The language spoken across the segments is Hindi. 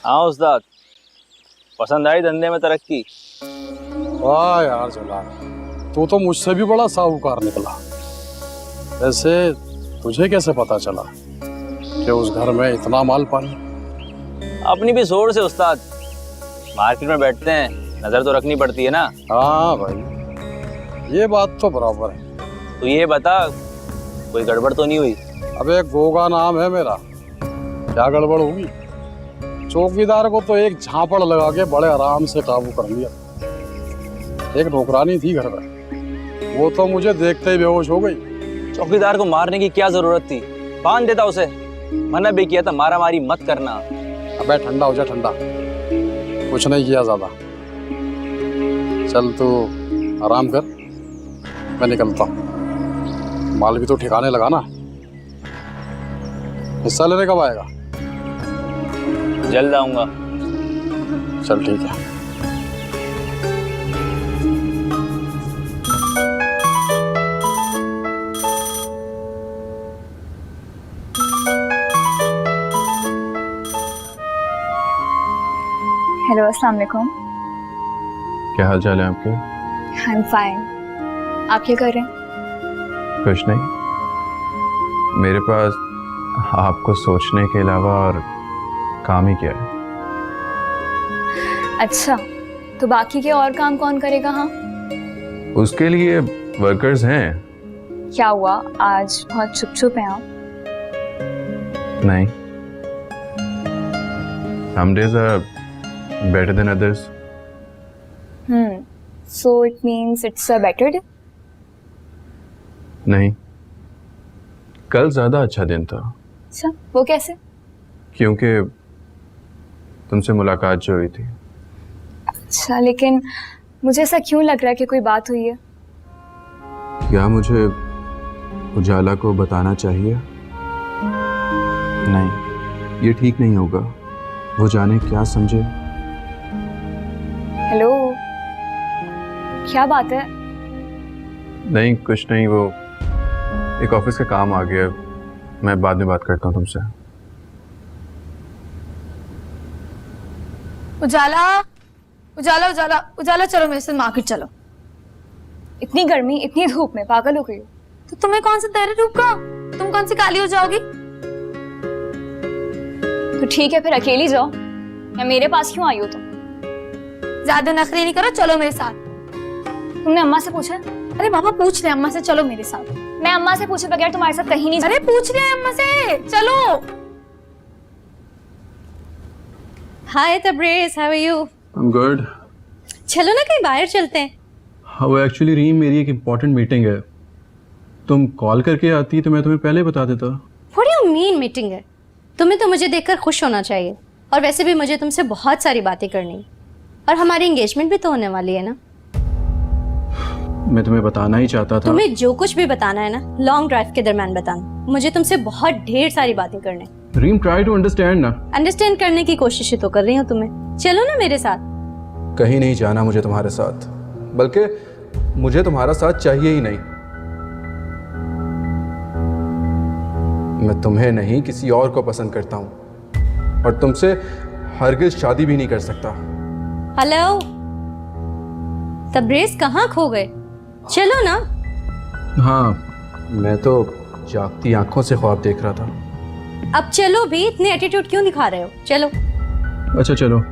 हाँ उस्ताद, पसंद आई धंधे में तरक्की? वाह यार जलाल, तू तो मुझसे भी बड़ा साहूकार निकला। वैसे तुझे कैसे पता चला कि उस घर में इतना माल पानी? अपनी भी जोर से उस्ताद, मार्केट में बैठते हैं, नजर तो रखनी पड़ती है ना। हाँ भाई, ये बात तो बराबर है। तो ये बता, कोई गड़बड़ तो नहीं हुई? अबे गोगा नाम है मेरा, क्या गड़बड़ होगी? चौकीदार को तो एक झापड़ लगा के बड़े आराम से काबू कर लिया। एक नौकरानी थी घर में, वो तो मुझे देखते ही बेहोश हो गई। चौकीदार को मारने की क्या जरूरत थी? बांध देता उसे। मना भी किया था मारा मारी मत करना। अबे ठंडा हो जा ठंडा, कुछ नहीं किया ज्यादा। चल तू आराम कर, मैं निकलता हूँ। माल भी तो ठिकाने लगा ना। हिस्सा लेने कब आएगा? जल्द आऊंगा। चल ठीक है। हेलो, अस्सलाम वालेकुम। क्या हाल चाल है आपके? I am fine. आप क्या कर रहे हैं? कुछ नहीं, मेरे पास आपको सोचने के अलावा और काम ही क्या है। अच्छा, तो बाकी के और काम कौन करेगा? हाँ, उसके लिए वर्कर्स हैं। क्या हुआ, आज बहुत चुप चुप हैं आप? नहीं, some days are better than others. So it means it's a better day? नहीं, कल ज्यादा अच्छा दिन था। अच्छा, वो कैसे? क्योंकि तुमसे मुलाकात जो हुई थी। अच्छा, लेकिन मुझे ऐसा क्यों लग रहा है कि कोई बात हुई है? क्या मुझे उजाला को बताना चाहिए? नहीं, ये ठीक नहीं होगा। वो जाने क्या समझे। हेलो, क्या बात है? नहीं कुछ नहीं, वो एक ऑफिस का काम आ गया, मैं बाद में बात करता हूँ तुमसे। उजाला उजाला उजाला उजाला, चलो मेरे साथ मार्केट चलो। इतनी गर्मी, इतनी धूप में पागल हो गई हो? तो तुम्हें कौन सा तेरे धूप का, तुम कौन सी काली हो जाओगी? तो ठीक है, फिर अकेली जाओ, या मेरे पास क्यों आई हो तुम? ज्यादा नखरे नहीं करो, चलो मेरे साथ। तुमने अम्मा से पूछा? अरे पापा पूछ रहे हैं अम्मा से, चलो मेरे साथ। मैं अम्मा से पूछे बगैर तुम्हारे साथ कहीं नहीं। अरे पूछ रहे हैं अम्मा से, चलो। Hi Tabrez, how are you? I am good. चलो ना कहीं बाहर चलते हैं। हाँ, वो एक्चुअली रीम मेरी एक इम्पॉर्टेंट मीटिंग है। तुम कॉल करके आती तो मैं तुम्हें पहले बता देता। What do you mean meeting है? तुम्हें तो मुझे देखकर खुश होना चाहिए, और वैसे भी मुझे तुमसे बहुत सारी बातें करनी, और हमारी एंगेजमेंट भी तो होने वाली है ना। मैं तुम्हें बताना ही चाहता था। तुम्हें जो कुछ भी बताना है ना, लॉन्ग ड्राइव के दरम्यान बताना। मुझे तुमसे बहुत ढेर सारी बातें करने। रीम ट्राई टू अंडरस्टैंड ना। अंडरस्टैंड करने की कोशिश तो कर रही हूँ तुम्हें। चलो ना मेरे साथ। कहीं नहीं जाना मुझे तुम्हारे साथ, बल्कि मुझे तुम्हारा साथ चाहिए ही नहीं। मैं तुम्हें नहीं किसी और को पसंद करता हूँ, और तुमसे हरगिज शादी भी नहीं कर सकता। हेलो तब्रेज़, कहाँ खो गए? चलो ना। हाँ, मैं तो जागती आंखों से ख्वाब देख रहा था। अब चलो भी, इतने एटीट्यूड क्यों दिखा रहे हो? चलो। अच्छा चलो।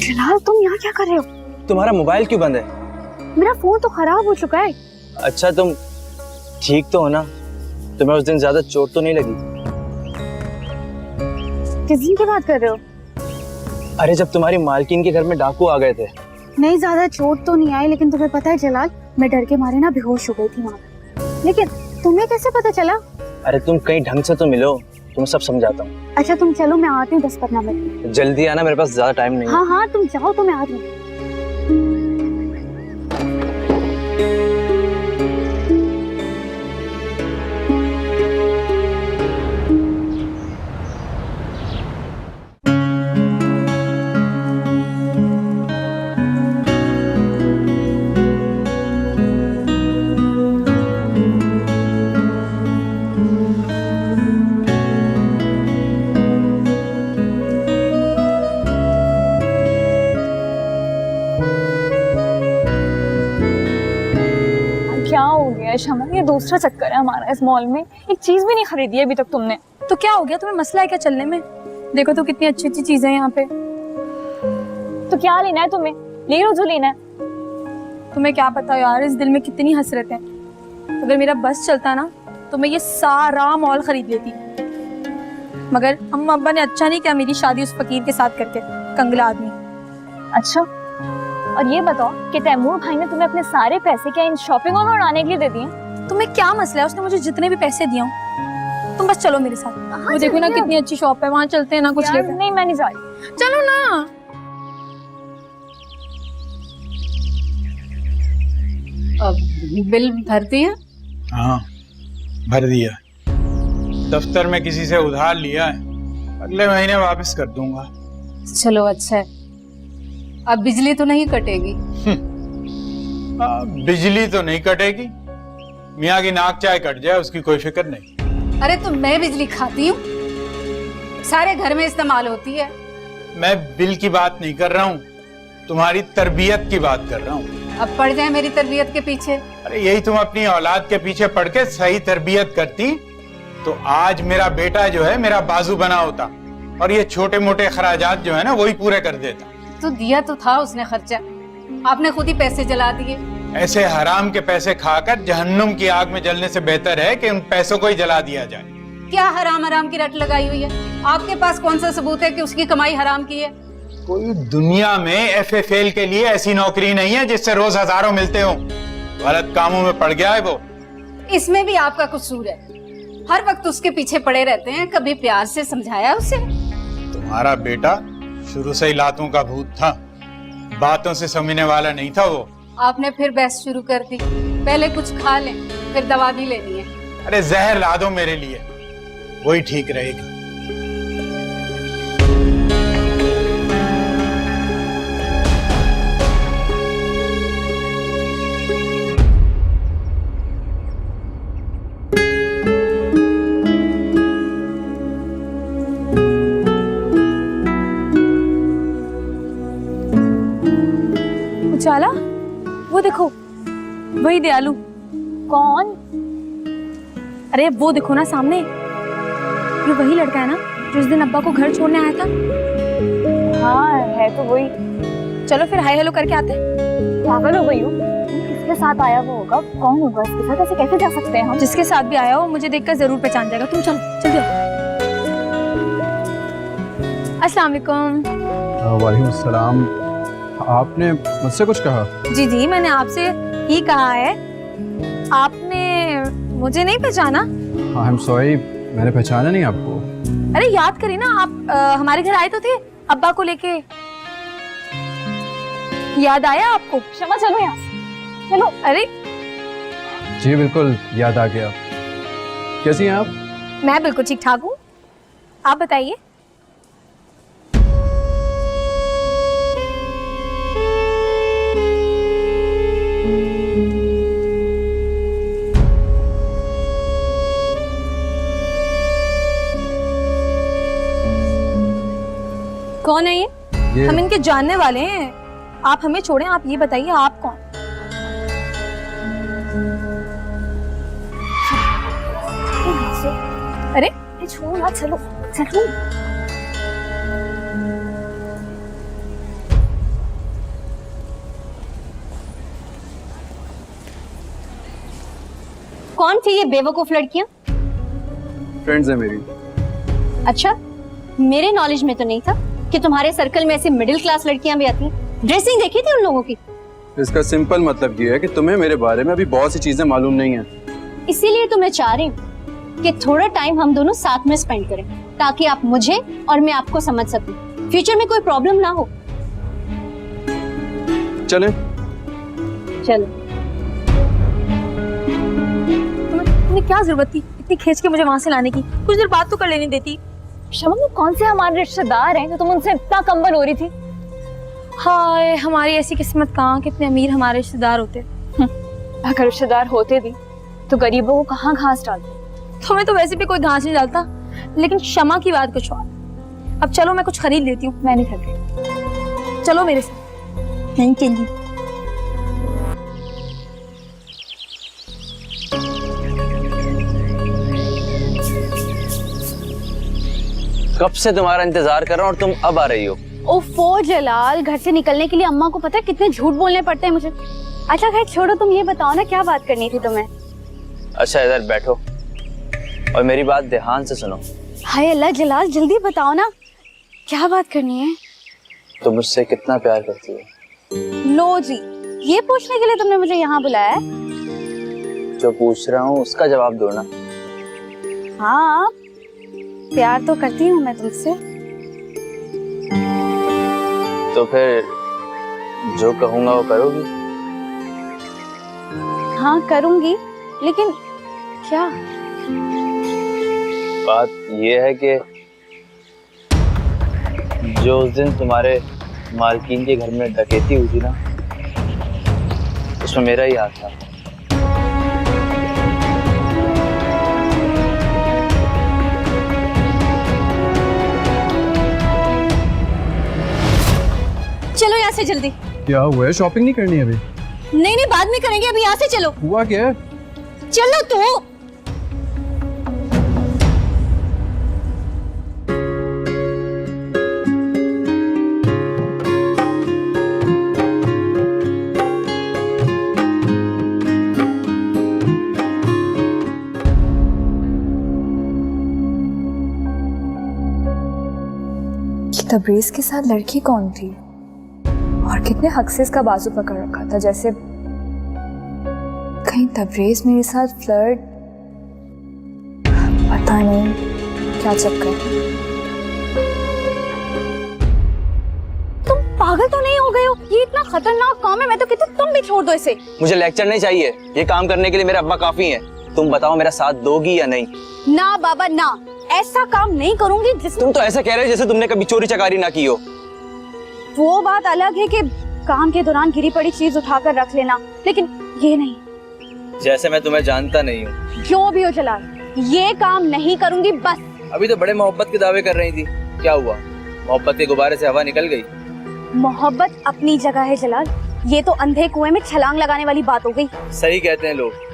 जलाल, तुम यहाँ क्या कर रहे हो? तुम्हारा मोबाइल क्यों बंद है? मेरा फोन तो खराब हो चुका है। अच्छा, तुम ठीक तो हो ना? तुम्हें उस दिन ज्यादा चोट तो नहीं लगी? किस दिन की बात कर रहे हो? अरे जब तुम्हारी मालकिन के घर में डाकू आ गए थे। नहीं, ज्यादा चोट तो नहीं आई, लेकिन तुम्हें पता है जलाल, मैं डर के मारे ना बेहोश हो गई थी वहाँ पे। लेकिन तुम्हें कैसे पता चला? अरे तुम कहीं ढंग से तो मिलो, तुम्हें सब समझाता हूँ। अच्छा तुम चलो, मैं आती हूँ 10-15 मिनट में। जल्दी आना, मेरे पास ज्यादा टाइम नहीं है। हाँ हाँ तुम जाओ तो मैं आ रही हूँ। क्या हो गया शमन, ये दूसरा चक्कर है हमारा इस मॉल में। एक चीज भी नहीं खरीदी है अभी तक तुमने। तो क्या हो गया, तुम्हें मसला है क्या चलने में? देखो तो कितनी अच्छी अच्छी चीजें हैं यहाँ पे। तो क्या लेना है तुम्हें? ले लो जो लेना है। तुम्हें क्या पता यार, इस दिल में कितनी हसरत है। अगर मेरा बस चलता ना तो मैं ये सारा मॉल खरीद लेती, मगर अम्मा अब्बा ने अच्छा नहीं किया मेरी शादी उस फकीर के साथ करके, कंगला आदमी। अच्छा, और ये बताओ कि तैमूर भाई ने तुम्हें अपने सारे पैसे क्या इन शॉपिंगों में उड़ाने के लिए दे दिए? तुम्हें क्या मसला है, उसने मुझे जितने भी पैसे दिए हों। तुम बस चलो मेरे साथ। वो देखो ना कितनी अच्छी शॉप है, वहाँ चलते हैं ना कुछ लेकर। नहीं मैं नहीं जा रही। चलो ना। अब बिल भर दिया? हाँ भर दिया। दफ्तर में किसी से उधार लिया है, अगले महीने वापस कर दूंगा। चलो अच्छा है। अब बिजली तो नहीं कटेगी? बिजली तो नहीं कटेगी, मियाँ की नाक चाहे कट जाए उसकी कोई फिक्र नहीं। अरे तो मैं बिजली खाती हूँ, सारे घर में इस्तेमाल होती है। मैं बिल की बात नहीं कर रहा हूँ, तुम्हारी तरबियत की बात कर रहा हूँ। अब पड़ जाए मेरी तरबियत के पीछे। अरे यही तुम अपनी औलाद के पीछे पड़ के सही तरबियत करती तो आज मेरा बेटा जो है मेरा बाजू बना होता और ये छोटे मोटे खराजात जो है ना वही पूरे कर देता। तो दिया तो था उसने खर्चा, आपने खुद ही पैसे जला दिए। ऐसे हराम के पैसे खाकर जहन्नुम की आग में जलने से बेहतर है कि उन पैसों को ही जला दिया जाए। क्या हराम हराम की रट लगाई हुई है? आपके पास कौन सा सबूत है कि उसकी कमाई हराम की है? कोई दुनिया में FFL के लिए ऐसी नौकरी नहीं है जिससे रोज हजारों मिलते हो। गलत कामों में पड़ गया है वो। इसमें भी आपका कसूर है, हर वक्त उसके पीछे पड़े रहते हैं। कभी प्यार से समझाया उसे? तुम्हारा बेटा शुरू से ही लातों का भूत था, बातों से समझने वाला नहीं था वो। आपने फिर बहस शुरू कर दी। पहले कुछ खा लें, फिर दवा भी लेनी है। अरे जहर ला दो मेरे लिए, वही ठीक रहेगी। उजाला, वो देखो वही दयालु। कौन? अरे वो देखो ना सामने, ये वही लड़का है ना जो उस दिन अब्बा को घर छोड़ने आया था। हाँ है तो वही। चलो फिर हाय हेलो करके आते। पागल हो गई हो? किसके साथ आया वो होगा? कौन होगा इसके साथ? ऐसे कैसे जा सकते हैं हम? जिसके साथ भी आया हो मुझे देखकर जरूर पहचान जाएगा। तुम चलो जल्दी आओ। अस्सलाम वालेकुम। वालेकुम सलाम। आपने मुझसे कुछ कहा? जी जी मैंने आपसे ही कहा है। आपने मुझे नहीं पहचाना? आई एम सॉरी, मैंने पहचाना नहीं आपको। अरे याद करिए ना, आप हमारे घर आए तो थे अब्बा को लेके, याद आया आपको? शमा चलो यहाँ से, चलो। अरे जी बिल्कुल याद आ गया। कैसी हैं आप? मैं बिल्कुल ठीक ठाक हूँ, आप बताइए। कौन है ये? हम इनके जानने वाले हैं। आप हमें छोड़ें, आप ये बताइए आप कौन? अरे छोड़ो ना, चलो चलो। कौन थी ये बेवकूफ लड़कियां? फ्रेंड्स है मेरी। अच्छा, मेरे नॉलेज में तो नहीं था कि तुम्हारे सर्कल में ऐसी मिडिल क्लास लड़कियां भी आती हैं। ड्रेसिंग देखी थी उन लोगों की? इसका सिंपल मतलब ये है कि तुम्हें मेरे बारे में अभी बहुत सी चीजें मालूम नहीं है। इसीलिए तो मैं चाह रही हूँ कि थोड़ा टाइम हम दोनों साथ में स्पेंड करें, ताकि आप मुझे और मैं आपको समझ सकूं, फ्यूचर में कोई प्रॉब्लम ना हो। चलें? चलो। तुम्हें क्या जरूरत थी इतनी खींच के मुझे वहां से लाने की? कुछ देर बात तो कर लेनी देती। शमा, वो कौन से हमारे रिश्तेदार हैं जो तुम उनसे इतना कंबल हो रही थी? हाय, हमारी ऐसी किस्मत कहाँ, कितने अमीर हमारे रिश्तेदार होते। अगर रिश्तेदार होते भी तो गरीबों को कहाँ घास डालते? तुम्हें तो वैसे भी कोई घास नहीं डालता, लेकिन शमा की बात कुछ और। अब चलो मैं कुछ खरीद लेती हूँ। मैं नहीं थक रही। चलो मेरे साथ। नहीं चली। कब से तुम्हारा इंतजार कर रहा हूँ और तुम अब आ रही हो। ओफो जलाल, घर से निकलने के लिए अम्मा को पता है कितने झूठ बोलने पड़ते हैं मुझे। अच्छा खैर छोड़ो, तुम ये बताओ ना क्या बात करनी थी तुम्हें? अच्छा इधर बैठो और मेरी बात ध्यान से सुनो। हाय अल्लाह जलाल, जल्दी बताओ ना क्या बात करनी है। तुम मुझसे कितना प्यार करती हो? लो जी, ये पूछने के लिए तुमने मुझे यहाँ बुलाया है? जो पूछ रहा हूँ उसका जवाब दो ना। हाँ, प्यार तो करती हूँ मैं तुमसे। तो फिर जो कहूँगा वो करोगी? हाँ करूँगी, लेकिन क्या? बात ये है कि जो उस दिन तुम्हारे मालकिन के घर में डकैती हुई थी ना, उसमें मेरा ही हाथ था। चलो यहाँ से जल्दी। क्या हुआ है? शॉपिंग नहीं करनी अभी? नहीं नहीं, बाद में करेंगे, अभी यहाँ से चलो। हुआ क्या है? चलो तो। तबरेज के साथ लड़की कौन थी और कितने हक से इसका बाजू पकड़ रखा था, जैसे कहीं तबरेज मेरे साथ फ्लर्ट, पता नहीं क्या चक्कर। तुम पागल तो नहीं हो गए हो? ये इतना खतरनाक काम है, मैं तो कहती हूँ तुम भी छोड़ दो इसे। मुझे लेक्चर नहीं चाहिए, ये काम करने के लिए मेरे अब्बा काफी हैं। तुम बताओ मेरा साथ दोगी या नहीं? ना बाबा ना, ऐसा काम नहीं करूंगी जिसमें। तुम तो ऐसा कह रहे हो जैसे तुमने कभी चोरी चकारी ना की हो। वो बात अलग है कि काम के दौरान गिरी पड़ी चीज उठाकर रख लेना, लेकिन ये नहीं। जैसे मैं तुम्हें जानता नहीं हूँ। क्यों भी हो जलाल, ये काम नहीं करूंगी बस। अभी तो बड़े मोहब्बत के दावे कर रही थी, क्या हुआ? मोहब्बत के गुब्बारे से हवा निकल गई? मोहब्बत अपनी जगह है जलाल, ये तो अंधे कुएं में छलांग लगाने वाली बात हो गई। सही कहते हैं लोग,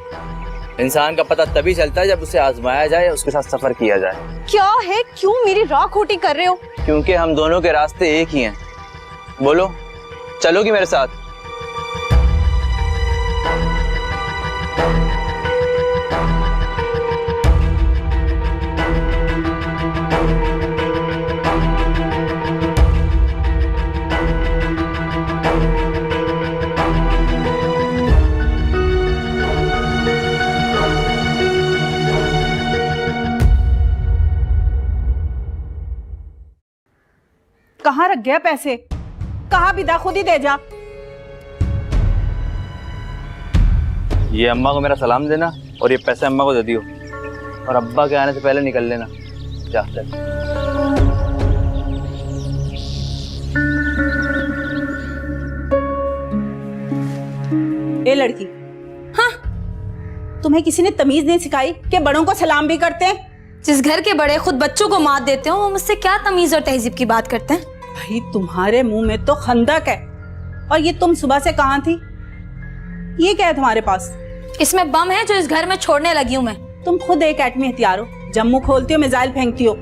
इंसान का पता तभी चलता है जब उसे आजमाया जाए, उसके साथ सफर किया जाए। क्या है, क्यों मेरी राह खोटी कर रहे हो? क्योंकि हम दोनों के रास्ते एक ही हैं। बोलो, चलोगी मेरे साथ? कहाँ रख गया पैसे? कहाँ विदा, खुद ही दे जा। ये अम्मा को मेरा सलाम देना और ये पैसे अम्मा को दे दियो, और अब्बा के आने से पहले निकल लेना। जा चल। ए लड़की, हाँ, तुम्हें किसी ने तमीज नहीं सिखाई कि बड़ों को सलाम भी करते हैं? जिस घर के बड़े खुद बच्चों को मात देते हो, वो मुझसे क्या तमीज और तहजीब की बात करते हैं? भाई तुम्हारे मुंह में तो खंदक है। और ये तुम सुबह से कहाँ थी? ये क्या है तुम्हारे पास? इसमें बम है जो इस घर में छोड़ने लगी हूँ मैं। तुम खुद एक एटमी हथियार हो, जम्मू खोलती हो, मिसाइल फेंकती हो।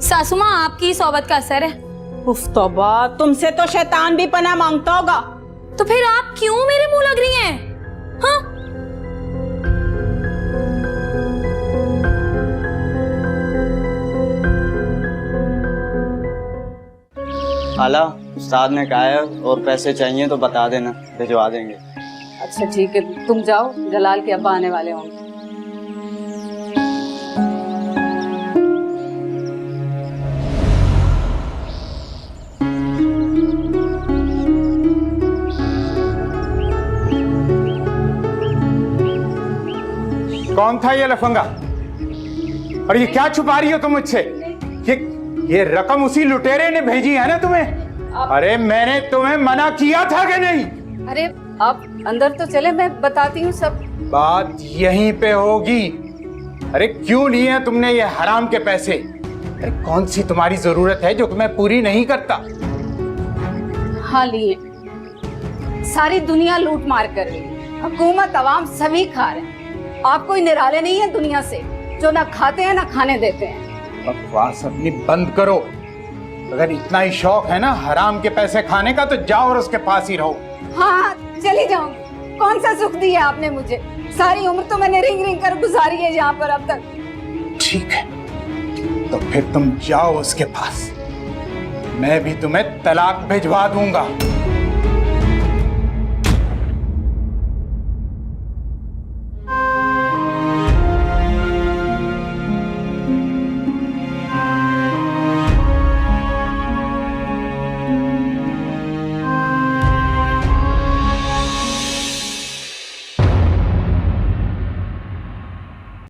सासू माँ, आपकी सोबत का असर है। उफ तौबा, तुमसे तो शैतान भी पनाह मांगता होगा। तो फिर आप क्यों मेरे मुंह लग रही हैं? हाँ? खाला, उस्ताद ने कहा है और पैसे चाहिए तो बता देना, भिजवा देंगे। अच्छा ठीक है, तुम जाओ, जलाल के अब्बा आने वाले होंगे। कौन था ये लफंगा? और ये क्या छुपा रही हो तुम मुझसे? ये रकम उसी लुटेरे ने भेजी है ना तुम्हें? अरे मैंने तुम्हें मना किया था कि नहीं? अरे आप अंदर तो चले, मैं बताती हूँ सब। बात यहीं पे होगी। अरे क्यों लिए हैं तुमने ये हराम के पैसे? अरे कौन सी तुम्हारी जरूरत है जो मैं पूरी नहीं करता? हाँ लिए, सारी दुनिया लूट मार कर रही है, हुकूमत अवाम सभी खा रहे हैं। आप कोई निराले नहीं है दुनिया से जो ना खाते हैं ना खाने देते हैं। बकवास अपनी बंद करो। अगर इतना ही शौक है ना हराम के पैसे खाने का तो जाओ और उसके पास ही रहो। हाँ चली जाऊंगी, कौन सा सुख दिया आपने मुझे? सारी उम्र तो मैंने रिंग रिंग कर गुजारी है यहाँ पर अब तक। ठीक है, तो फिर तुम जाओ उसके पास, मैं भी तुम्हें तलाक भिजवा दूंगा।